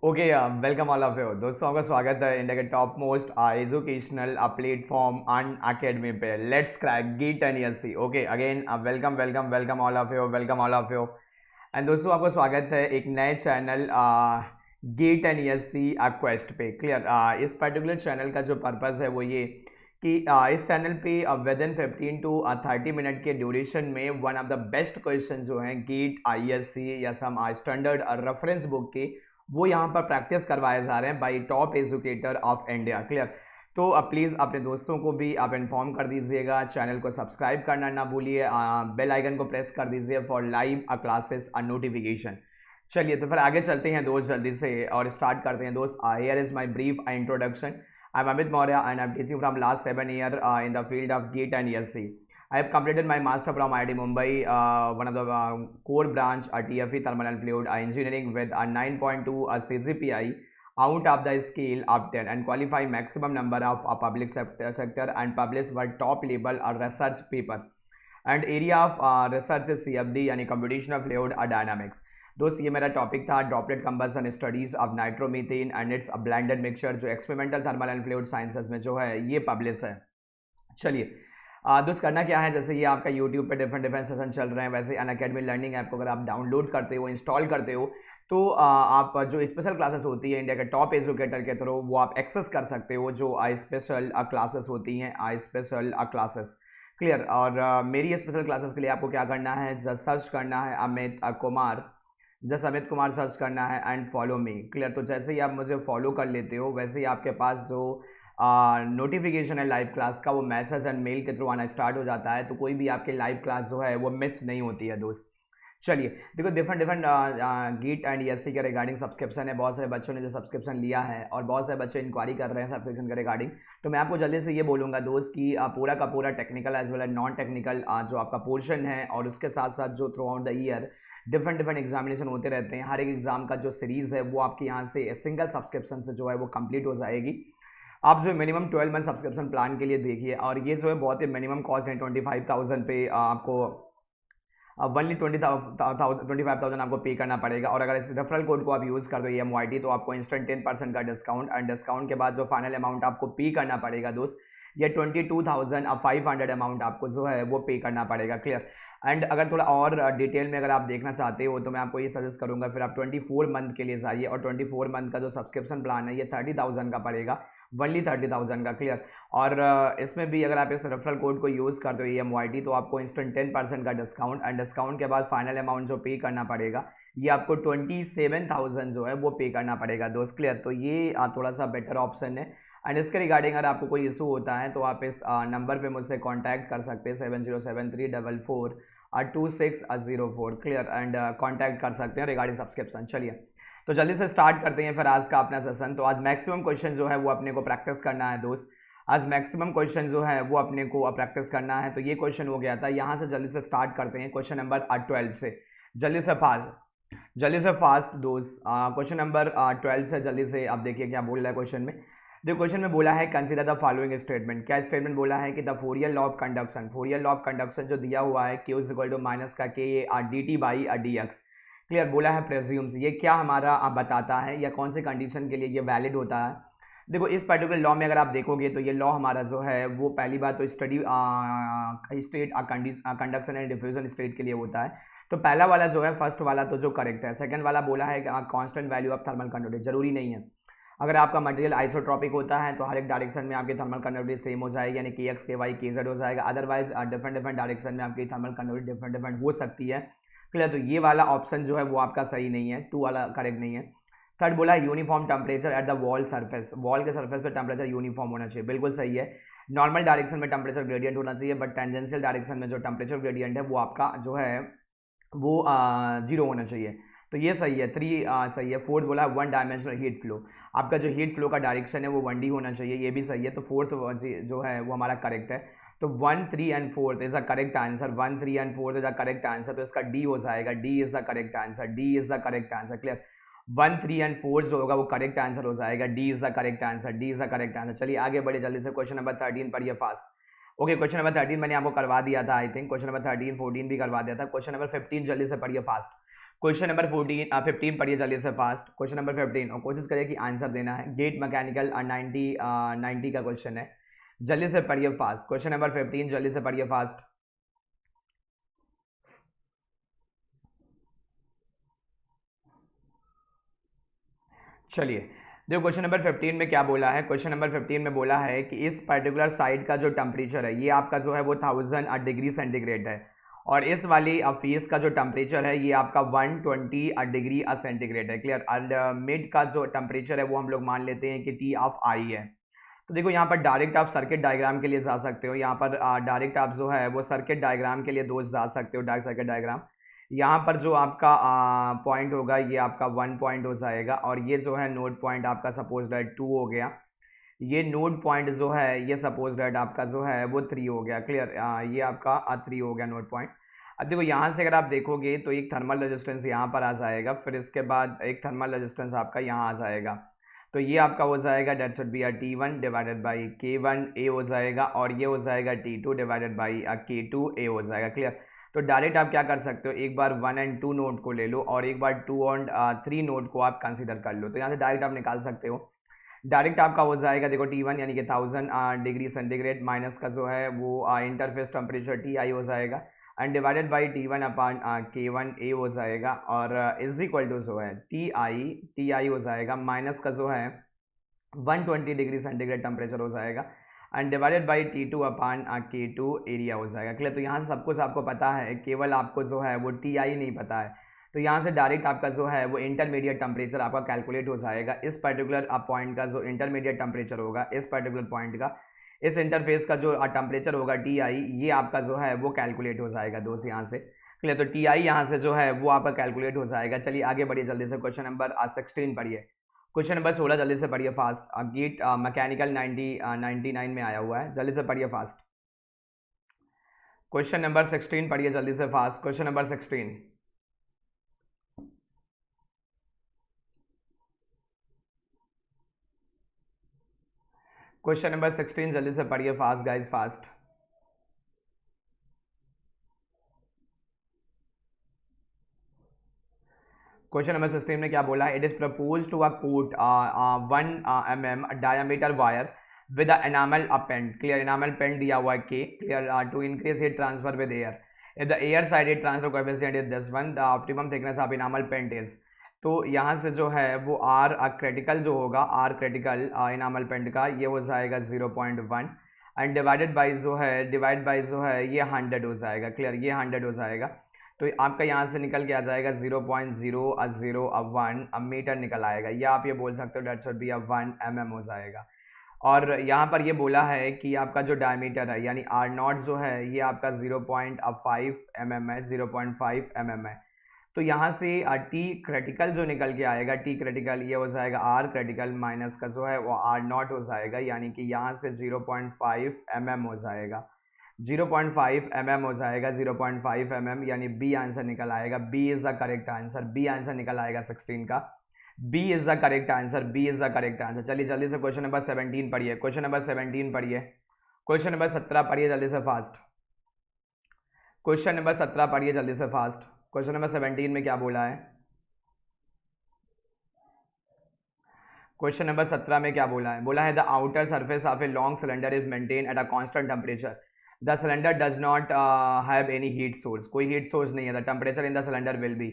Okay, welcome all of you दोस्तों, आपका स्वागत है इंडिया के टॉप मोस्ट एजुकेशनल प्लेटफॉर्म अन अकेडमी पे। Let's crack git and SC. Okay, again welcome welcome welcome all of you, welcome all of you. And दोस्तों, आपका स्वागत है एक नए channel git and SC quest पे। क्लियर, इस पर्टिकुलर चैनल का जो पर्पस है वो ये कि इस चैनल पे विद इन 15 टू 30 मिनट के ड्यूरेशन में one of the best question जो हैं गीट आईएससी या सम स्टैंडर्ड रेफरेंस बुक के, वो यहाँ पर प्रैक्टिस करवाए जा रहे हैं by top educator of India. Clear, तो प्लीज़ अपने दोस्तों को भी आप इन्फॉर्म कर दीजिएगा, चैनल को सब्सक्राइब करना ना भूलिए, बेल आइकन को प्रेस कर दीजिए फॉर लाइव क्लासेस नोटिफिकेशन। चलिए, तो फिर आगे चलते हैं दोस्त जल्दी से और स्टार्ट करते हैं दोस्त। Here is my brief introduction. I am Amit Maurya and I am teaching from last 7 years in the field of GATE and ESC. I have completed my master from IIT Mumbai, one of the core branch TFE Thermal and Fluid Engineering with a 9.2 CGPI out of the scale of 10 and qualify maximum number of public sector and publish one top level research paper and area of research is CFD यानी computational fluid dynamics। दोस्त, ये मेरा topic था droplet combustion studies of nitromethane and its blended mixture, जो experimental thermal and fluid sciences में जो है ये पब्लिश है। चलिए, दोस्त करना क्या है, जैसे ये आपका यूट्यूब पे डिफरेंट डिफरेंट सेशन चल रहे हैं, वैसे अनअकैडमी लर्निंग ऐप को अगर आप डाउनलोड करते हो, इंस्टॉल करते हो, तो आप जो स्पेशल क्लासेस होती है इंडिया के टॉप एजुकेटर के थ्रू वो आप एक्सेस कर सकते हो, जो स्पेशल क्लासेस होती हैं, स्पेशल क्लासेस। क्लियर, और मेरी स्पेशल क्लासेस के लिए आपको क्या करना है, जस्ट सर्च करना है अमित कुमार, जस्ट अमित कुमार सर्च करना है एंड फॉलो मी। क्लियर, तो जैसे ही आप मुझे फॉलो कर लेते हो वैसे ही आपके पास जो नोटिफिकेशन है लाइव क्लास का, वो मैसेज एंड मेल के थ्रू आना स्टार्ट हो जाता है, तो कोई भी आपकी लाइव क्लास जो है वो मिस नहीं होती है दोस्त। चलिए, देखो different different git and SC के रिगार्डिंग सब्सक्रिप्शन है, बहुत सारे बच्चों ने जो सब्सक्रिप्शन लिया है और बहुत सारे बच्चे इंक्वायरी कर रहे हैं सब्सक्रिप्शन के रिगार्डिंग। तो मैं आपको जल्दी से ये बोलूँगा दोस्त कि पूरा का पूरा technical as well as non technical जो आपका पोर्शन है, और उसके साथ साथ जो throughout the year different different examination होते रहते हैं, हर एक एग्जाम का जो सीरीज़ है वो आपके यहाँ से सिंगल सब्सक्रिप्शन से जो है वो कंप्लीट हो जाएगी। आप जो मिनिमम 12 मंथ सब्सक्रिप्शन प्लान के लिए देखिए, और ये जो है बहुत ही मिनिमम कॉस्ट है, 25,000 पे आपको वनली 25,000 आपको पे करना पड़ेगा। और अगर इस रेफरल कोड को आप यूज़ कर दो EMYT, तो आपको इंस्टेंट 10% का डिस्काउंट, एंड डिस्काउंट के बाद जो फाइनल अमाउंट आपको पे करना पड़ेगा दोस्त, ये 22,500 अमाउंट आपको जो है वो पे करना पड़ेगा। क्लियर, एंड अगर थोड़ा और डिटेल में अगर आप देखना चाहते हो तो मैं आपको ये सजेस्ट करूंगा, फिर आप 24 मंथ के लिए जाइए, और 24 मंथ का जो सब्सक्रिप्शन प्लान है ये 30,000 का पड़ेगा, वनली 30,000 का। क्लियर, और इसमें भी अगर आप इस रेफरल कोड को यूज़ करते हो EMYT, तो आपको इंस्टेंट 10% का डिस्काउंट, एंड डिस्काउंट के बाद फाइनल अमाउंट जो पे करना पड़ेगा ये आपको 27,000 जो है वो पे करना पड़ेगा दोस्त। क्लियर, तो ये थोड़ा सा बेटर ऑप्शन है। एंड इसके रिगार्डिंग अगर आपको कोई इशू होता है तो आप इस नंबर पे मुझसे कांटेक्ट कर सकते हैं, 7073442604। क्लियर, एंड कांटेक्ट कर सकते हैं रिगार्डिंग सब्सक्रिप्शन। चलिए, तो जल्दी से स्टार्ट करते हैं फिर आज का अपना सेशन। तो आज मैक्सिमम क्वेश्चन जो है वो अपने को प्रैक्टिस करना है दोस्त, आज मैक्सिमम क्वेश्चन जो है वो अपने को प्रैक्टिस करना है। तो ये क्वेश्चन हो गया था, यहाँ से जल्दी से स्टार्ट करते हैं क्वेश्चन नंबर 12 से, जल्दी से फास्ट दोस्त। क्वेश्चन नंबर 12 से जल्दी से आप देखिए क्या बोल रहा है क्वेश्चन में। देखो, क्वेश्चन में बोला है कंसीडर द फॉलोइंग स्टेटमेंट। क्या स्टेटमेंट बोला है कि the Fourier law of conduction, Fourier law of conduction जो दिया हुआ है Q इक्वल टू माइनस का के D T by D x. Clear, बोला है प्रेज्यूम्स, ये क्या हमारा बताता है या कौन से कंडीशन के लिए ये वैलिड होता है। देखो, इस पर्टिकुलर लॉ में अगर आप देखोगे तो ये लॉ हमारा जो है वो पहली बात तो steady state conduction and diffusion state के लिए होता है। तो पहला वाला जो है, फर्स्ट वाला तो जो करेक्ट है। सेकंड वाला बोला है कि constant value of thermal conductivity, जरूरी नहीं है। अगर आपका मटेरियल आइसोट्रॉपिक होता है तो हर एक डायरेक्शन में आपकी थर्मल कंडक्टिविटी सेम हो जाएगी, यानी KX KY KZ हो जाएगा। अदरवाइज डिफरेंट डिफरेंट डायरेक्शन में आपकी थर्मल कंडक्टिविटी डिफरेंट डिफरेंट हो सकती है। क्लियर, तो ये वाला ऑप्शन जो है वो आपका सही नहीं है, 2 वाला करेक्ट नहीं है। थर्ड बोला uniform temperature at the wall surface, wall के सरफेस पे टेम्परेचर यूनिफॉर्म होना चाहिए, बिल्कुल सही है। नॉर्मल डायरेक्शन में टेम्परेचर ग्रेडियंट होना चाहिए, बट टेंजेंशियल डायरेक्शन में जो टेम्परेचर ग्रेडियंट है वो आपका जो है वो 0 होना चाहिए, तो ये सही है। 3 सही है। फोर्थ बोला वन डायमेंशनल हीट फ्लो, आपका जो हीट फ्लो का डायरेक्शन है वो 1D होना चाहिए, ये भी सही है। तो फोर्थ जो है वो हमारा करेक्ट है। तो 1, 3 and 4 is a correct answer, 1, 3 and 4 is a correct answer, तो इसका डी हो जाएगा, D is the correct answer, D is the correct answer. Clear, 1, 3 and 4 जो होगा वो करेक्ट आंसर हो जाएगा, D is the correct answer, D is the correct answer. चलिए आगे बढ़े जल्दी से, क्वेश्चन नंबर 13 पर ये फास्ट। ओके, क्वेश्चन नंबर 13 मैंने आपको करवा दिया था, आई थिंक क्वेश्चन नंबर 13 14 भी करवा दिया था। क्वेश्चन नंबर 15 जल्दी से पढ़िए फास्ट। क्वेश्चन नंबर 15 पढ़िए जल्दी से फास्ट। क्वेश्चन नंबर 15 और कोशिश करिए कि आंसर देना है। गेट मैकेनिकल 90 का क्वेश्चन है, जल्दी से पढ़िए फास्ट। क्वेश्चन नंबर 15 जल्दी से पढ़िए फास्ट। चलिए देखो क्वेश्चन नंबर 15 में क्या बोला है। क्वेश्चन नंबर 15 में बोला है कि इस पर्टिकुलर साइड का जो टेम्परेचर है ये आपका जो है वो 1000 डिग्री सेंटीग्रेड है, और इस वाली फेस का जो टेम्परेचर है ये आपका 120 डिग्री सेंटीग्रेड है। क्लियर। एंड मिड का जो टेम्परेचर है वो हम लोग मान लेते हैं कि टी ऑफ आई है। तो देखो यहाँ पर डायरेक्ट आप सर्किट डायग्राम के लिए जा सकते हो। यहाँ पर डायरेक्ट आप जो है वो सर्किट डायग्राम के लिए दोस्त जा सकते हो, डायरेक्ट सर्किट डायग्राम। यहाँ पर जो आपका पॉइंट होगा ये आपका 1 पॉइंट हो जाएगा, और ये जो है नोड पॉइंट आपका सपोज दैट 2 हो गया। ये नोड पॉइंट जो है ये सपोज दैट आपका जो है वो 3 हो गया। क्लियर। ये आपका 3 हो गया नोड पॉइंट। अब देखो यहाँ से अगर आप देखोगे तो एक थर्मल रेजिस्टेंस यहाँ पर आ जाएगा, फिर इसके बाद एक थर्मल रेजिस्टेंस आपका यहाँ आ जाएगा। तो ये आपका हो जाएगा that should be T1 divided by K1 A हो जाएगा, और ये हो जाएगा T2 divided by K2 A हो जाएगा। क्लियर। तो डायरेक्ट आप क्या कर सकते हो, एक बार 1 और 2 नोड को ले लो और एक बार 2 और 3 नोड को आप कंसीडर कर लो। तो यहाँ से डायरेक्ट आप निकाल सकते हो। डायरेक्ट आपका हो जाएगा देखो T1 यानी कि 1000 डिग्री सेंटीग्रेड माइनस का जो है वो इंटरफेस टेम्परेचर TI हो जाएगा, and divided by T1 upon K1 A हो जाएगा, और इज इक्वल टू जो है TI हो जाएगा माइनस का जो है 120 डिग्री सेंटीग्रेड टेम्परेचर हो जाएगा, and divided by T2 upon K2 area हो जाएगा। क्लियर। तो यहाँ से सब कुछ आपको पता है, केवल आपको जो है वो TI नहीं पता है। तो यहाँ से डायरेक्ट आपका जो है वो इंटरमीडिएट टेम्परेचर आपका कैलकुलेट हो जाएगा। इस पर्टिकुलर पॉइंट का जो इंटरमीडिएट टेम्परेचर होगा, इस पर्टिकुलर पॉइंट का, इस इंटरफेस का जो टेम्परेचर होगा TI, ये आपका जो है वो कैलकुलेट हो जाएगा दोस्त यहाँ से। क्लियर। तो TI यहाँ से जो है वो आपका कैलकुलेट हो जाएगा। चलिए आगे बढ़िए जल्दी से। क्वेश्चन नंबर 16 पढ़िए। क्वेश्चन नंबर 16 जल्दी से पढ़िए फास्ट। गेट मैकेनिकल 99 में आया हुआ है, जल्दी से पढ़िए फास्ट। क्वेश्चन नंबर 16 पढ़िए जल्दी से fast. Question number 16। Question number 16 जल्दी से पढ़िए fast guys, fast. Question number 16 में क्या बोला है। It is propose to a coat 1 mm diameter wire with enamel paint. Clear. Enamel paint दिया हुआ है के। Clear. To increase heat transfer with air, if the air side heat transfer coefficient is this one, the optimum thickness of enamel paint is. तो यहाँ से जो है वो आर क्रिटिकल जो होगा, आर क्रिटिकल एनामल पेंट का ये हो जाएगा 0.1, एंड डिवाइड बाई जो है ये 100 हो जाएगा। क्लियर। ये 100 हो जाएगा। तो आपका यहाँ से निकल के आ जाएगा 0.001 मीटर निकल आएगा, या आप ये बोल सकते हो डेट शुड बी 1 mm हो जाएगा। और यहाँ पर ये बोला है कि आपका जो डायमीटर है यानी आर नॉट जो है ये आपका 0.5 mm है, 0.5 mm है। तो यहाँ से टी क्रिटिकल जो निकल के आएगा, टी क्रिटिकल ये हो जाएगा आर क्रिटिकल माइनस का जो है वो आर नॉट हो जाएगा, यानी कि यहाँ से 0.5 mm हो जाएगा, 0.5 mm हो जाएगा, 0.5 mm, यानी बी आंसर निकल आएगा। B is the correct answer, B answer निकल आएगा 16 का। B is the correct answer, B is the correct answer. चलिए जल्दी से क्वेश्चन नंबर 17 पढ़िए। क्वेश्चन नंबर 17 पढ़िए। क्वेश्चन नंबर 17 पढ़िए जल्दी से फास्ट। क्वेश्चन नंबर 17 पढ़िए जल्दी से फास्ट। क्वेश्चन नंबर 17 में क्या बोला है। क्वेश्चन नंबर 17 में क्या बोला है। बोला है the outer surface of a long cylinder is maintain at a constant temperature, the cylinder does not have any heat source. कोई हीट सोर्स नहीं है। The temperature in the cylinder will be,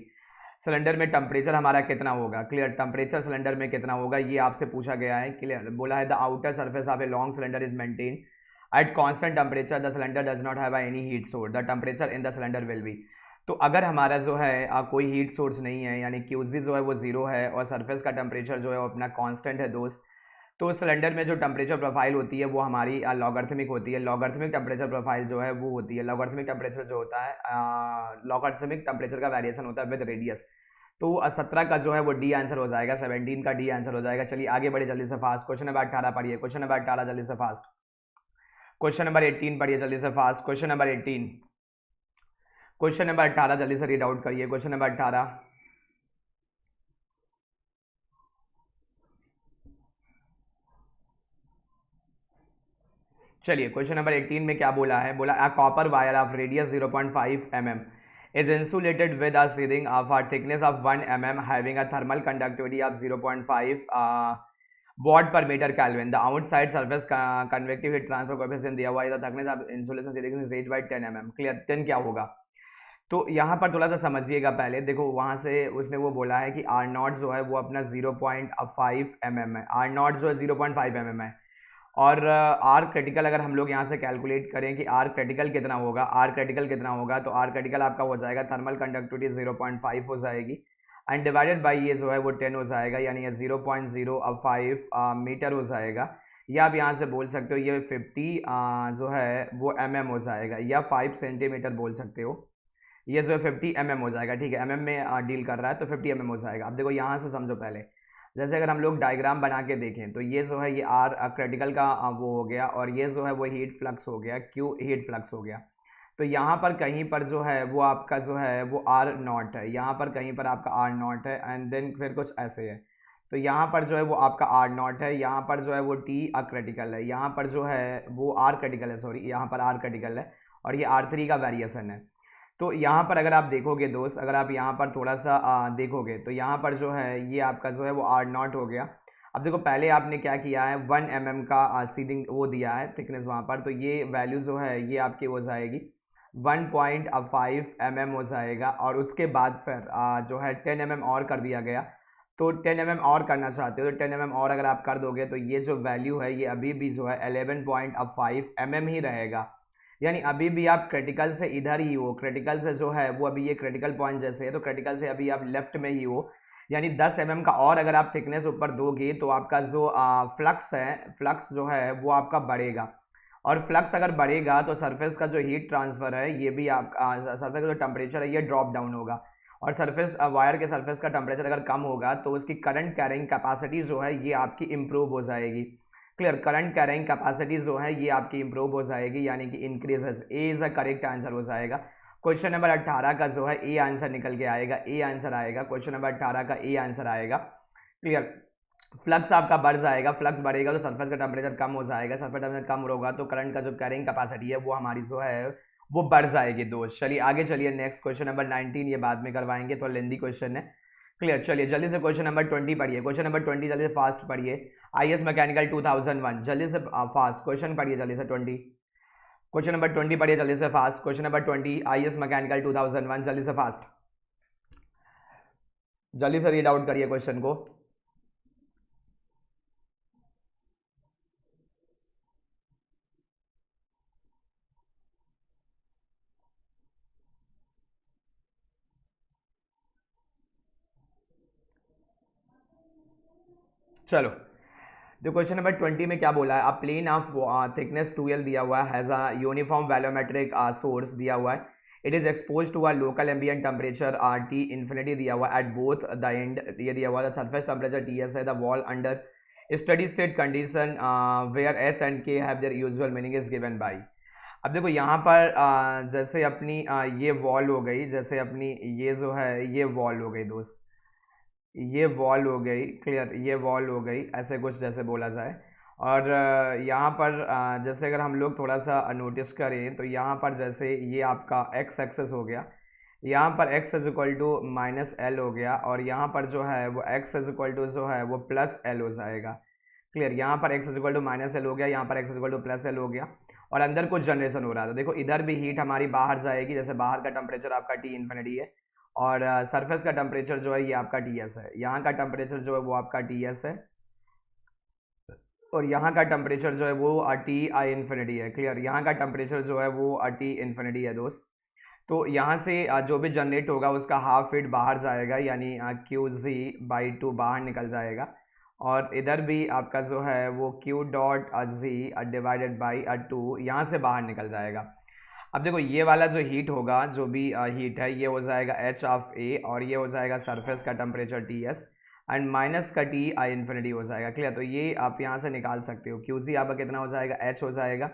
cylinder में temperature हमारा कितना होगा। Clear. Temperature cylinder में कितना होगा ये आपसे पूछा गया है। क्लियर। बोला है the outer surface of a long cylinder is maintain at constant temperature, the cylinder does not have any heat source, the temperature in the cylinder will be. तो अगर हमारा जो है कोई हीट सोर्स नहीं है, यानी क्यूजी जो है वो जीरो है, और सरफेस का टेम्परेचर जो है वो अपना कांस्टेंट है दोस्त, तो सिलेंडर में जो टेम्परेचर प्रोफाइल होती है वो हमारी लॉगरिथमिक होती है। लॉगरिथमिक टेम्परेचर प्रोफाइल जो है वो होती है, लॉगरिथमिक टेम्परेचर जो होता है, लॉगरिथमिक टेम्परेचर का वेरिएशन होता है विद रेडियस। तो 17 का जो है वो डी आंसर हो जाएगा, 17 का डी आंसर हो जाएगा। चलिए आगे बढ़े जल्दी से फास्ट। क्वेश्चन नंबर 18 पढ़िए। क्वेश्चन नंबर 18 जल्दी से फास्ट। क्वेश्चन नंबर 18 पढ़िए जल्दी से fast. Question number 18, question number 18 जल्दी से रीड आउट करिए। Question number 18। चलिए क्वेश्चन नंबर 18 में क्या बोला है। बोला a copper wire of radius 0.5 mm is insulated with a sheathing of a thickness of 1 mm having a thermal conductivity of 0.5 watt per meter Kelvin. The outside surface convective heat transfer coefficient दिया हुआ है, the thickness of insulation sheathing is raised by 10 mm. Clear, 10 क्या होगा? तो यहाँ पर थोड़ा सा समझिएगा पहले, देखो वहाँ से उसने वो बोला है कि आर नॉट जो है वो अपना 0.5 mm है, आर नॉट जो है 0.5 mm है, और आर क्रिटिकल अगर हम लोग यहाँ से कैलकुलेट करें कि आर क्रिटिकल कितना होगा, आर क्रिटिकल कितना होगा, तो आर क्रिटिकल आपका हो जाएगा थर्मल कंडक्टिविटी 0.5 हो जाएगी एंड डिवाइडेड बाय ये जो है वो 10 हो जाएगा, यानी ये 0.05 मीटर हो जाएगा, या आप यहाँ से बोल सकते हो ये 50 जो है वो mm हो जाएगा, या 5 सेंटीमीटर बोल सकते हो, ये जो है 50 mm हो जाएगा। ठीक है, mm में डील कर रहा है तो 50 mm हो जाएगा। अब देखो यहाँ से समझो पहले, जैसे अगर हम लोग डायग्राम बना के देखें तो ये जो है ये आर क्रिटिकल का वो हो गया, और ये जो है वो हीट फ्लक्स हो गया, क्यू हीट फ्लक्स हो गया। तो यहाँ पर कहीं पर जो है वो आपका जो है वो आर नॉट है, यहाँ पर कहीं पर आपका आर नॉट है, एंड देन फिर कुछ ऐसे है, तो यहाँ पर जो है वो आपका आर नॉट है, यहाँ पर जो है वो टी क्रिटिकल है, यहाँ पर जो है वो आर क्रिटिकल है, सॉरी यहाँ पर आर क्रिटिकल है, और ये R3 का वेरिएशन है। तो यहाँ पर अगर आप देखोगे दोस्त, अगर आप यहाँ पर थोड़ा सा देखोगे तो यहाँ पर जो है ये आपका जो है वो आर नॉट हो गया। अब देखो पहले आपने क्या किया है, 1 mm का सीडिंग वो दिया है थिकनेस वहाँ पर, तो ये वैल्यू जो है ये आपकी हो जाएगी 1.5 mm हो जाएगा, और उसके बाद फिर जो है 10 mm और कर दिया गया। तो 10 mm और करना चाहते हो तो 10 mm और अगर आप कर दोगे तो ये जो वैल्यू है ये अभी भी जो है 11.5 mm ही रहेगा, यानी अभी भी आप क्रिटिकल से इधर ही हो, क्रिटिकल से जो है वो अभी ये क्रिटिकल पॉइंट जैसे है तो क्रिटिकल से अभी आप लेफ्ट में ही हो, यानी 10 mm का और अगर आप थिकनेस ऊपर दोगे तो आपका जो फ्लक्स है, फ्लक्स जो है वो आपका बढ़ेगा, और फ्लक्स अगर बढ़ेगा तो सरफेस का जो हीट ट्रांसफ़र है ये भी आप सरफेस का जो टेम्परेचर है ये ड्रॉप डाउन होगा, और सरफेस वायर के सरफेस का टेम्परेचर अगर कम होगा तो उसकी करंट कैरिंग कैपेसिटी जो है ये आपकी इम्प्रूव हो जाएगी। क्लियर, करंट कैरिंग कैपेसिटी जो है ये आपकी इंप्रूव हो जाएगी, यानी कि increases. A is a correct answer हो जाएगा। क्वेश्चन नंबर 18 का जो है ए आंसर निकल के आएगा, ए आंसर आएगा, क्वेश्चन नंबर 18 का ए आंसर आएगा। क्लियर, फ्लक्स आपका बढ़ जाएगा, फ्लक्स बढ़ेगा तो सरफेस का टेम्परेचर कम हो जाएगा, सरफेस टेम्परेचर कम होगा तो करंट का जो कैरिंग कैपेसिटी है वो हमारी जो है वो बढ़ जाएगी दोस्त। चलिए आगे चलिए, नेक्स्ट क्वेश्चन नंबर 19 ये बाद में करवाएंगे, तो लेंदी क्वेश्चन है। क्लियर, चलिए जल्दी से क्वेश्चन नंबर 20 पढ़िए, क्वेश्चन नंबर 20 जल्दी से फास्ट पढ़िए। IAS मैकेनिकल 2001 जल्दी से फास्ट क्वेश्चन पढ़िए, जल्दी से 20 क्वेश्चन नंबर 20 पढ़िए जल्दी से fast, question number 20 IAS mechanical 2001 जल्दी से फास्ट, जल्दी से रीड आउट करिए क्वेश्चन को। चलो, तो क्वेश्चन नंबर 20 में क्या बोला है, अ प्लेन ऑफ थिकनेस 2L दिया हुआ है, has a uniform volumetric source दिया हुआ है, it is expose to a local ambient temperature T infinity दिया हुआ है एट बोथ द एंड, ये दिया हुआ है सरफेस टेम्परेचर TS है, the wall under steady state condition where S and K have their usual meaning is given by. अब देखो यहाँ पर जैसे अपनी ये वॉल हो गई, जैसे अपनी ये जो है ये वॉल हो गई दोस्त, ये वॉल हो गई, क्लियर, ये वॉल हो गई, ऐसे कुछ जैसे बोला जाए। और यहाँ पर जैसे अगर हम लोग थोड़ा सा नोटिस करें तो यहाँ पर जैसे ये आपका x एक्सेस हो गया, यहाँ पर x is equal to -L हो गया, और यहाँ पर जो है वो x इज इक्वल टू जो है वो +L हो जाएगा। क्लियर, यहाँ पर x is equal to -L हो गया, यहाँ पर x is equal to +L हो गया, और अंदर कुछ जनरेशन हो रहा था। देखो इधर भी हीट हमारी बाहर जाएगी, जैसे बाहर का टेम्परेचर आपका T इन्फिनिटी है, और सरफेस का टेम्परेचर जो है ये आपका TS है, यहाँ का टेम्परेचर जो है वो आपका TS है, और यहाँ का टेम्परेचर जो है वो TI इन्फिनिटी है। क्लियर, यहाँ का टेम्परेचर जो है वो T इन्फिनिटी है दोस्त। तो यहाँ से जो भी जनरेट होगा उसका हाफ हीट बाहर जाएगा, यानी QZ/2 बाहर निकल जाएगा, और इधर भी आपका जो है वो Q.Z डिवाइडेड बाई 2 यहाँ से बाहर निकल जाएगा। अब देखो ये वाला जो हीट होगा, जो भी हीट है ये हो जाएगा H ऑफ A, और ये हो जाएगा सरफेस का टेम्परेचर TS, एंड माइनस का TI इन्फिनिटी हो जाएगा। क्लियर, तो ये आप यहाँ से निकाल सकते हो, QC आपका कितना हो जाएगा, H हो जाएगा,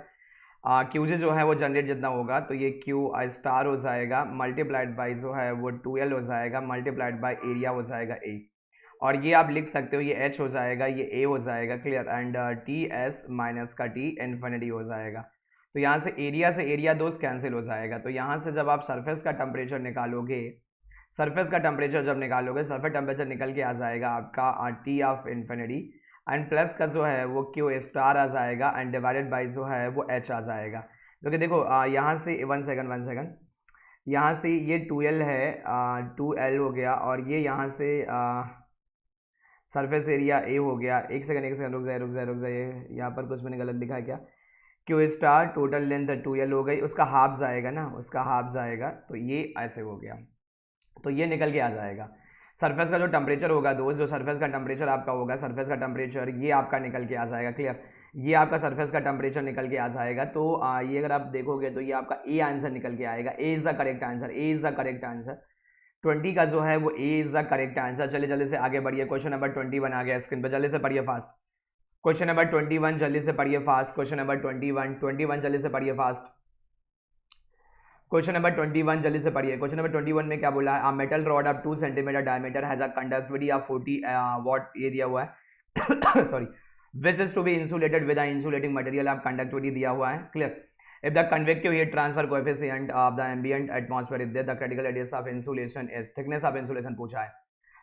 QG जो है वो जनरेट जितना होगा तो ये Q स्टार हो जाएगा, मल्टीप्लाइड बाई जो है वो 2L हो जाएगा, मल्टीप्लाइड बाई एरिया हो जाएगा A, और ये आप लिख सकते हो ये H हो जाएगा, ये A हो जाएगा। क्लियर, एंड TS माइनस का T इन्फिनिटी हो जाएगा। तो यहाँ से एरिया दोस्त कैंसिल हो जाएगा। तो यहाँ से जब आप सरफेस का टेम्परेचर निकालोगे, सरफेस का टेम्परेचर जब निकालोगे, सरफेस टेम्परेचर निकल के आ जाएगा आपका T of infinity and plus का जो है वो क्यू स्टार आ जाएगा एंड डिवाइडेड बाई जो है वो एच आ जाएगा। क्योंकि देखो यहाँ से वन सेकंड, यहाँ से ये 2L है, 2L हो गया, और ये यहाँ से सरफेस एरिया ए हो गया। एक सेकंड रुक जाइए, यहाँ पर कुछ मैंने गलत दिखा है क्या? Q star total length 2L हो गई, उसका हाफ जाएगा ना, उसका हाफ जाएगा, तो ये ऐसे हो गया, तो ये निकल के आ जाएगा। सरफेस का जो टेम्परेचर होगा दोस्त, जो सरफेस का टेम्परेचर आपका होगा, सरफेस का टेम्परेचर ये आपका निकल के आ जाएगा। क्लियर, ये आपका सरफेस का टेम्परेचर निकल के आ जाएगा। तो ये अगर आप देखोगे तो ये आपका ए आंसर निकल के आएगा। A is the correct answer, A is the correct answer. 20 का जो है वो A is the correct answer. चलिए जल्दी से आगे बढ़िए। क्वेश्चन नंबर 21 आ गया स्क्रीन पर, जल्दी से पढ़िए फास्ट। क्वेश्चन नंबर 21 जल्दी से पढ़िए फास्ट। क्वेश्चन नंबर 21 जल्दी से पढ़िए फास्ट। क्वेश्चन नंबर 21 जल्दी से पढ़िए। क्वेश्चन नंबर 21 में क्या बोला है? A metal rod of 2 centimetre diameter has a conductivity of 40 watt, ये दिया हुआ है sorry, which is to be insulated with a insulating material of conductivity दिया हुआ है। Clear, if the convective heat transfer coefficient of the ambient atmosphere is there, the critical radius of insulation is, thickness of insulation पूछा है।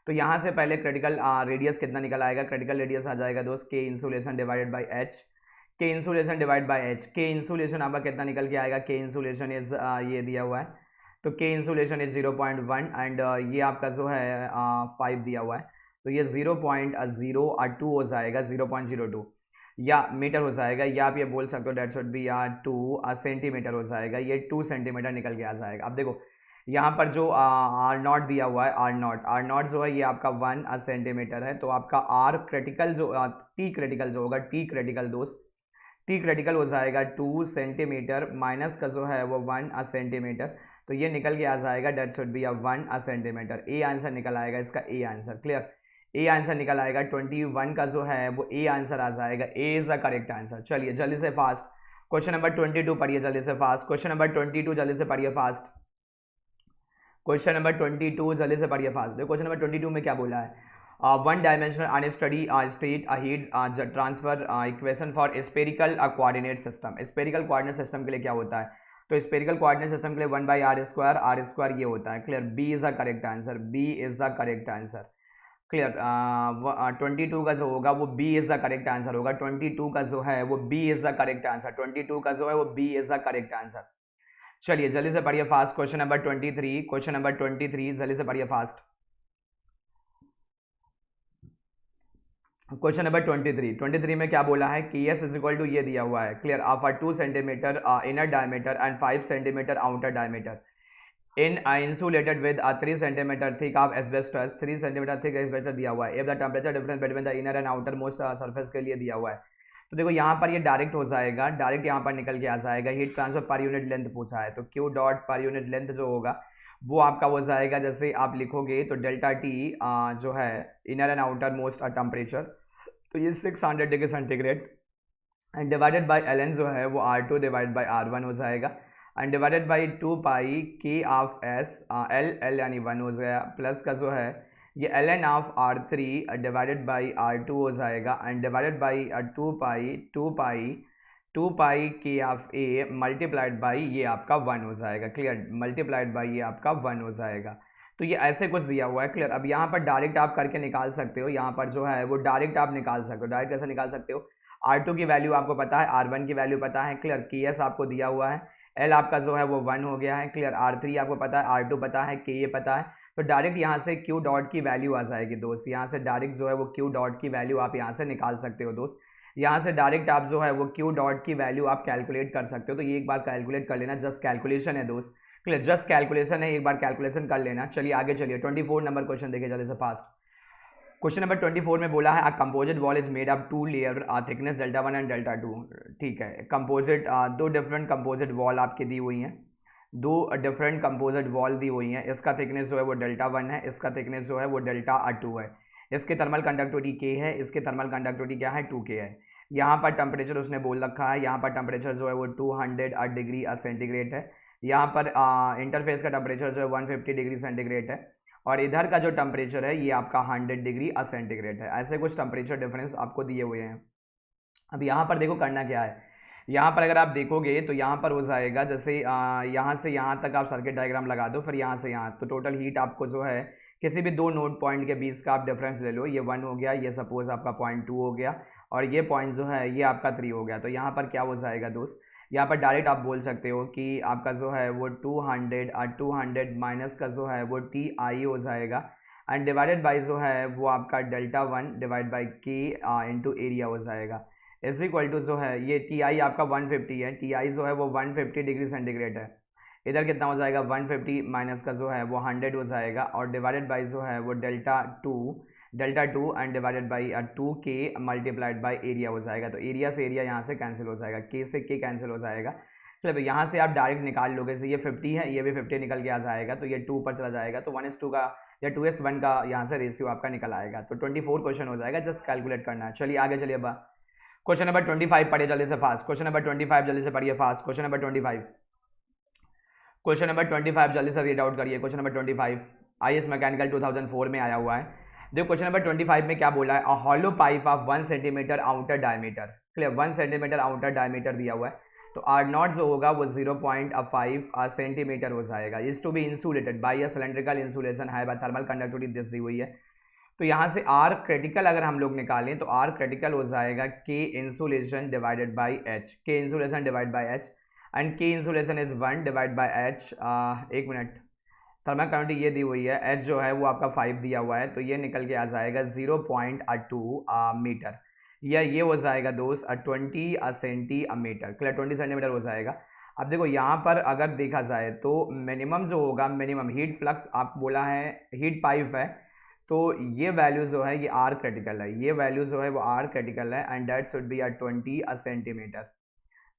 तो यहाँ से पहले critical radius कितना निकल आएगा? क्रिटिकल रेडियस आ जाएगा दोस्त के insulation divided by H, K insulation divide by H. K insulation आपका कितना निकल के आएगा? के इंसुलेशन इज ये दिया हुआ है, तो के इंसुलेशन इज 0.1 एंड ये आपका जो है 5 दिया हुआ है, तो ये 0.02 हो जाएगा, 0.02 या मीटर हो जाएगा, या आप ये बोल सकते हो डेट शुड बी 2 सेंटीमीटर हो जाएगा, ये 2 सेंटीमीटर निकल के आ जाएगा। अब देखो यहाँ पर जो आर नॉट दिया हुआ है, आर नॉट जो है ये आपका 1 सेंटीमीटर है, तो आपका आर क्रिटिकल जो टी क्रिटिकल जो होगा, टी क्रिटिकल दोस्त, टी क्रिटिकल हो जाएगा 2 सेंटीमीटर माइनस का जो है वो 1 सेंटीमीटर, तो ये निकल के आ जाएगा that should be 1 centimetre. A answer निकल आएगा इसका, A answer. Clear, A answer निकल आएगा 21 का जो है वो ए आंसर आ जाएगा। ए इज द करेक्ट आंसर। चलिए जल्दी से फास्ट। क्वेश्चन नंबर 22 पढ़िए जल्दी से फास्ट। क्वेश्चन नंबर 22 जल्दी से पढ़िए फास्ट। क्वेश्चन नंबर 22 जल्दी से पढ़िए फास्ट। देखो क्वेश्चन नंबर 22 में क्या बोला है? One dimensional unsteady state heat transfer equation for spherical coordinate system. Spherical coordinate system के लिए क्या होता है? तो स्पेरिकल कोऑर्डिनेट सिस्टम के लिए 1/r² ये होता है। Clear, B is the correct answer, B is the correct answer. Clear, 22 का जो होगा वो B is the correct answer होगा। 22 का जो है वो B is the correct answer. 22 का जो है वो B is the correct answer. चलिए जल्दी से पढ़िए fast. Question number 23, question number 23 जल्दी से पढ़िए फास्ट। क्वेश्चन नंबर 23 में क्या बोला है? कि एस इज इक्वल टू ये दिया हुआ है। Clear, of 2 centimetre inner diameter and 5 centimetre outer diameter in insulated with 3 centimetre thick of asbestos, 3 centimetre thick asbestos दिया हुआ है। If the temperature difference between the inner and outer most surface के लिए दिया हुआ है। तो देखो यहाँ पर ये डायरेक्ट हो जाएगा, डायरेक्ट यहाँ पर निकल के आ जाएगा। Heat transfer per unit length पूछा है, तो Q dot per unit length जो होगा वो आपका हो जाएगा, जैसे आप लिखोगे तो डेल्टा टी जो है inner and outer most temperature, तो ये 600 degree centigrade and divided by L N जो है वो R2 डिवाइड बाई R1 हो जाएगा एंड डिवाइडेड बाई 2 पाई के ऑफ एस, एल यानी 1 हो गया, प्लस का जो है ये L N of R3 divided by R2 हो जाएगा एंड डिवाइडेड बाई 2 पाई के ऑफ ए मल्टीप्लाइड बाई ये आपका 1 हो जाएगा। क्लियर, मल्टीप्लाइड बाई ये आपका 1 हो जाएगा। तो ये ऐसे कुछ दिया हुआ है। क्लियर, अब यहाँ पर डायरेक्ट आप करके निकाल सकते हो, यहाँ पर जो है वो डायरेक्ट आप निकाल सकते हो। डायरेक्ट कैसे निकाल सकते हो? R2 की वैल्यू आपको पता है, R1 की वैल्यू पता है। क्लियर, के एस आपको दिया हुआ है, एल आपका जो है वो 1 हो गया है। क्लियर, R3 आपको पता है, R2 पता है, के ये पता है, तो डायरेक्ट यहाँ से क्यू डॉट की वैल्यू आ जाएगी दोस्त। यहाँ से डायरेक्ट जो है वो क्यू डॉट की वैल्यू आप यहाँ से निकाल सकते हो दोस्त। यहाँ से डायरेक्ट आप जो है वो क्यू डॉट की वैल्यू आप कैलकुलेट कर सकते हो। तो ये एक बार कैलकुलेट कर लेना, जस्ट कैलकुलेशन है दोस्त। क्लियर, जस्ट कैलकुलेशन है, एक बार कैलकुलेशन कर लेना। चलिए आगे चलिए, 24 नंबर क्वेश्चन देखिए जल्दी से फास्ट। क्वेश्चन नंबर 24 में बोला है a composite wall is made of 2 layer thickness delta 1 and delta 2। ठीक है, कंपोजिट 2 डिफरेंट कंपोजिट वॉल आपकी दी हुई हैं, 2 डिफरेंट कंपोजिट वॉल दी हुई हैं। इसका थिकनेस जो है वो डेल्टा 1 है, इसका थिकनेस जो है वो डेल्टा 2 है। इसके थर्मल कंडक्टिविटी के है, इसके थर्मल कंडक्टिविटी क्या है? 2K है। यहाँ पर टेम्परेचर उसने बोल रखा है, यहाँ पर टेम्परेचर जो है वो 200 डिग्री सेंटीग्रेड है। यहाँ पर इंटरफेस का टेम्परेचर जो है 150 डिग्री सेंटीग्रेड है और इधर का जो टेम्परेचर है ये आपका 100 डिग्री सेंटीग्रेड है। ऐसे कुछ टेम्परेचर डिफरेंस आपको दिए हुए हैं। अब यहाँ पर देखो करना क्या है, यहाँ पर अगर आप देखोगे तो यहाँ पर हो जाएगा जैसे यहाँ से यहाँ तक आप सर्किट डायग्राम लगा दो, फिर यहाँ से यहाँ, तो टोटल हीट आपको जो है किसी भी दो नोड पॉइंट के बीच का आप डिफरेंस ले लो, ये 1 हो गया, ये सपोज आपका पॉइंट 2 हो गया, और ये पॉइंट जो है ये आपका 3 हो गया। तो यहाँ पर क्या हो जाएगा दोस्त, यहाँ पर डायरेक्ट आप बोल सकते हो कि आपका जो है वो 200 और 200 माइनस का जो है वो टी आई हो जाएगा, एंड डिवाइडेड बाई जो है वो आपका डेल्टा 1 डिवाइड बाई के इंटू एरिया हो जाएगा, इज इक्वल टू जो है ये टी आई आपका 150 है, टी आई जो है वो 150 डिग्री सेंटीग्रेड है, इधर कितना हो जाएगा 150 माइनस का जो है वो 100 हो जाएगा, और डिवाइडेड बाई जो है वो delta two and divided by 2 के मल्टीप्लाइड बाई एरिया हो जाएगा। तो एरिया से एरिया यहाँ से कैंसिल हो जाएगा, के से के कैंसिल हो जाएगा। चलो तो यहाँ से आप डायरेक्ट निकाल लोगे, से ये 50 है, ये भी 50 निकल के आ जाएगा, तो ये 2 पर चला जाएगा, तो 1:2 का या 2:1 का यहाँ से रेशियो आपका निकल आएगा। तो 24 क्वेश्चन हो जाएगा, जस्ट कैलकुलेट करना है। चलिए आगे चलिए, अब क्वेश्चन नंबर 25 पढ़िए जल्दी से फास्ट, क्वेश्चन नंबर 25 जल्दी से पढ़िए फास्ट, क्वेश्चन नंबर 25 जल्दी से रीड आउट करिए। क्वेश्चन नंबर 25 IAS मैकेनिकल 2004 में आया हुआ है। देखो क्वेश्चन नंबर 25 में क्या बोला है, a hollow pipe of 1 centimetre outer diameter, clear, 1 centimetre outer diameter दिया हुआ है, तो आर नॉट जो होगा वो 0.5 सेंटीमीटर हो जाएगा, is to be insulated by a cylindrical insulation है बाय थर्मल कंडक्टिविटी दिस दी हुई है। तो यहाँ से आर क्रिटिकल अगर हम लोग निकालें तो आर क्रिटिकल हो जाएगा K insulation divided by H, K insulation divide by H, and K insulation is 1 divide by H, एक मिनट, थर्मल कंडक्टिविटी ये दी हुई है, एच जो है वो आपका 5 दिया हुआ है, तो ये निकल के आ जाएगा 0.2 मीटर, या ये हो जाएगा दोस्त 20 सेंटीमीटर, क्लियर, 20 सेंटीमीटर हो जाएगा। अब देखो यहाँ पर अगर देखा जाए तो मिनिमम जो होगा, मिनिमम हीट फ्लक्स आप बोला है, हीट पाइप है, तो ये वैल्यू जो है ये आर क्रिटिकल है, ये वैल्यू जो है वो आर क्रिटिकल है, and that should be 20 centimetre,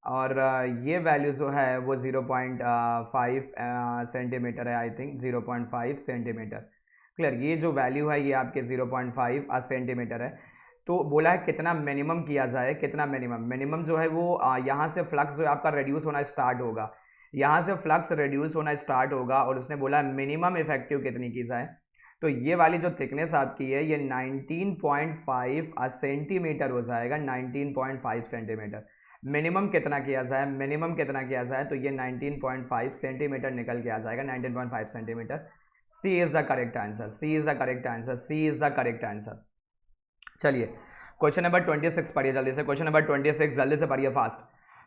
और ये वैल्यू जो है वो 0.5 सेंटीमीटर है, आई थिंक 0.5 सेंटीमीटर, क्लियर, ये जो वैल्यू है ये आपके 0.5 सेंटीमीटर है। तो बोला है कितना मिनिमम किया जाए, कितना मिनिमम जो है वो यहाँ से फ्लक्स जो है आपका रिड्यूस होना स्टार्ट होगा, यहाँ से फ्लक्स रिड्यूस होना स्टार्ट होगा, और उसने बोला मिनिमम इफेक्टिव कितनी की जाए, तो ये वाली जो थिकनेस आपकी है ये 19.5 सेंटीमीटर हो जाएगा, 19.5 सेंटीमीटर। मिनिमम कितना किया जाए, मिनिमम कितना किया जाए, तो ये 19.5 सेंटीमीटर निकल के आ जाएगा, 19.5 centimetre. C is the correct answer, C is the correct answer, C is the correct answer. चलिए क्वेश्चन नंबर 26 पढ़िए जल्दी से, क्वेश्चन नंबर 26 जल्दी से पढ़िए fast,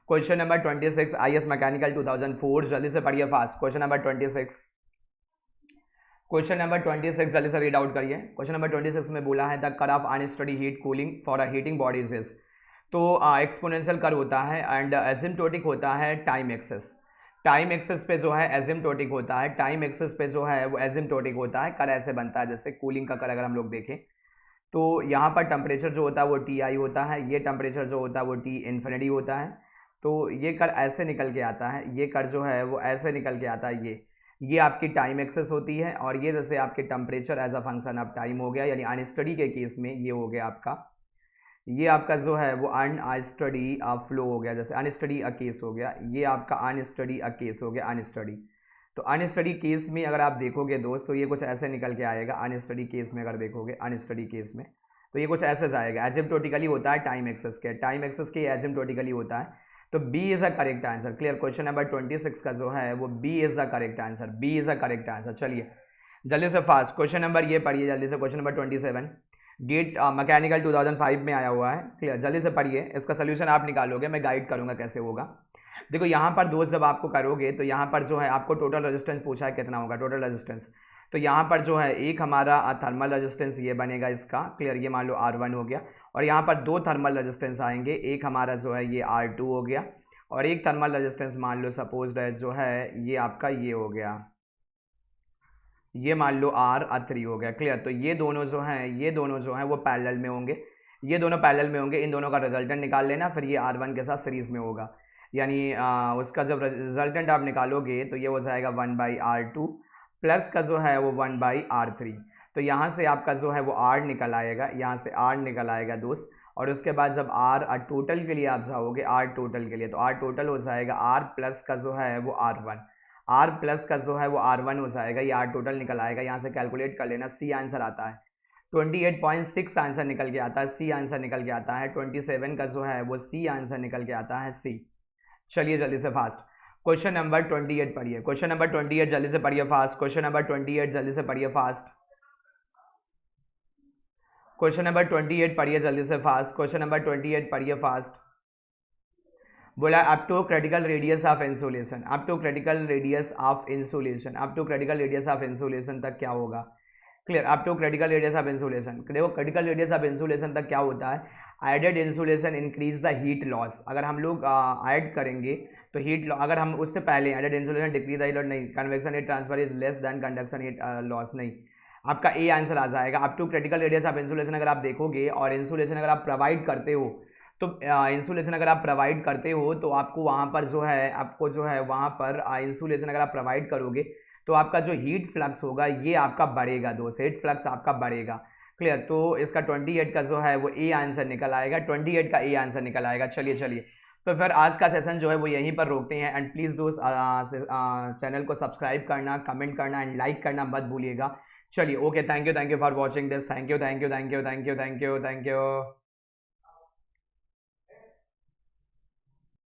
question number 26 IAS mechanical 2004 जल्दी से पढ़िए fast, question number 26, question number 26 जल्दी से रीड आउट करिए। क्वेश्चन नंबर 26 में बोला है the curve of unsteady heat cooling for a heating bodies is, तो एक्सपोनेंशियल कर्व होता है एंड एसिम्प्टोटिक होता है टाइम एक्सेस, टाइम एक्सेस पे जो है एसिम्प्टोटिक होता है, टाइम एक्सेस पे जो है वो एसिम्प्टोटिक होता है, कर ऐसे बनता है जैसे कूलिंग का कर अगर हम लोग देखें तो यहाँ पर टेम्परेचर जो होता है वो टी आई होता है, ये टेम्परेचर जो होता है वो टी इन्फिनिटी होता है, तो ये कर ऐसे निकल के आता है, ये कर जो है वो ऐसे निकल के आता है, ये आपकी टाइम एक्सेस होती है, और ये जैसे आपके temperature as a function of time हो गया, यानी अनस्टडी के केस में ये हो गया आपका, ये आपका जो है वो अनस्टडी फ्लो हो गया, जैसे अनस्टडी अ केस हो गया, ये आपका अनस्टडी अ केस हो गया, अनस्टडी। तो अनस्टडी केस में अगर आप देखोगे दोस्त तो ये कुछ ऐसे निकल के आएगा, अनस्टडी केस में अगर देखोगे, अनस्टडी केस में तो ये कुछ ऐसे जाएगा, एसिम्प्टोटिकली होता है टाइम एक्सेस के, टाइम एक्सेस के एसिम्प्टोटिकली होता है, तो B is a correct answer, clear, question number 26 का जो है वो B is the correct answer, B is the correct answer. चलिए जल्दी से फास्ट क्वेश्चन नंबर ये पढ़िए जल्दी से, क्वेश्चन नंबर 27 गेट मैकेनिकल 2005 में आया हुआ है, क्लियर, जल्दी से पढ़िए, इसका सोल्यूशन आप निकालोगे, मैं गाइड करूंगा कैसे होगा। देखो यहाँ पर दोस्त जब आपको करोगे तो यहाँ पर जो है आपको टोटल रेजिस्टेंस पूछा है कितना होगा, टोटल रेजिस्टेंस, तो यहाँ पर जो है एक हमारा थर्मल रेजिस्टेंस ये बनेगा इसका, क्लियर, ये मान लो R1 हो गया, और यहाँ पर दो थर्मल रेजिस्टेंस आएंगे, एक हमारा जो है ये R2 हो गया, और एक थर्मल रेजिस्टेंस मान लो सपोज जो है ये आपका ये हो गया, ये मान लो R3 हो गया, क्लियर। तो ये दोनों जो हैं, ये दोनों जो हैं वो पैरेलल में होंगे, ये दोनों पैरेलल में होंगे, इन दोनों का रिजल्टेंट निकाल लेना, फिर ये R1 के साथ सीरीज में होगा, यानी उसका जब रिजल्टेंट आप निकालोगे तो ये हो जाएगा 1/R2 प्लस का जो है वो 1/R3, तो यहाँ से आपका जो है वो R निकल आएगा, यहाँ से R निकल आएगा दोस्त, और उसके बाद जब R टोटल के लिए आप जाओगे, R टोटल के लिए, तो R टोटल हो जाएगा R प्लस का जो है वो R1, R प्लस का जो है वो R1 हो जाएगा, ये R टोटल निकल आएगा, यहाँ से कैलकुलेट कर लेना, C आंसर आता है 28.6 आंसर निकल के आता है, C आंसर निकल के आता है 27 का जो है वो C आंसर निकल के आता है C। चलिए जल्दी से फास्ट। क्वेश्चन नंबर 28 पढ़िए, क्वेश्चन नंबर 28 जल्दी से पढ़िए फास्ट, क्वेश्चन नंबर 28 जल्दी से पढ़िए फास्ट, क्वेश्चन नंबर 28 पढ़िए जल्दी से फास्ट, क्वेश्चन नंबर 28 पढ़िए फास्ट। बोला up to critical radius of insulation, up to critical radius of insulation, up to critical radius of insulation तक क्या होगा? Clear, up to critical radius of insulation. देखो critical radius of insulation तक क्या होता है, added insulation increase the heat loss. अगर हम लोग ऐड करेंगे तो हीट लॉस, अगर हम उससे पहले added insulation decrease the heat loss, नहीं, convection heat transfer is less than conduction heat loss, नहीं, आपका ए आंसर आ जाएगा। Up to critical radius of insulation अगर आप देखोगे और इंसुलेशन अगर आप प्रोवाइड करते हो तो इंसुलेशन अगर आप प्रोवाइड करते हो तो आपको वहाँ पर जो है, आपको जो है वहाँ पर इंसुलेशन अगर आप प्रोवाइड करोगे तो आपका जो हीट फ्लक्स होगा ये आपका बढ़ेगा दोस्त, हीट फ्लक्स आपका बढ़ेगा। क्लियर, तो इसका 28 का जो है वो ए आंसर निकल आएगा, 28 का ए आंसर निकल आएगा। चलिए चलिए, तो फिर आज का सेशन जो है वो यहीं पर रोकते हैं। एंड प्लीज़ दोस्त चैनल को सब्सक्राइब करना, कमेंट करना एंड लाइक करना मत भूलिएगा। चलिए okay, thank you for watching this, thank you.